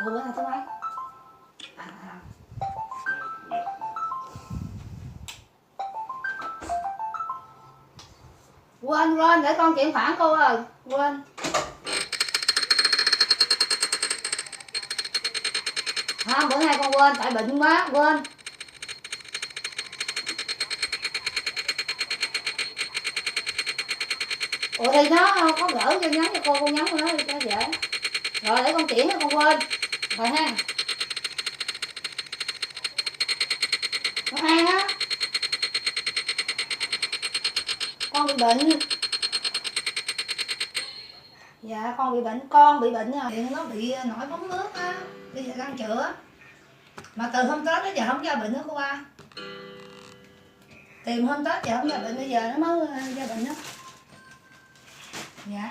bữa nào thứ mấy? Quên để con chuyển khoản cô ơi, quên. Không, bữa nay con quên tại bệnh quá, quên. Ủa thì nó có gỡ cho nhắn cho cô nhắn cho nó đi cho dễ. Rồi để con chuyển con quên. Rồi ha. Con An á. Con bị bệnh. Dạ con bị bệnh rồi, nó bị nổi bóng nước á, bây giờ đang chữa. Mà từ hôm Tết đến giờ không ra bệnh nữa cô ba. Tìm hôm Tết giờ không ra bệnh, bây giờ nó mới ra bệnh đó. Dạ.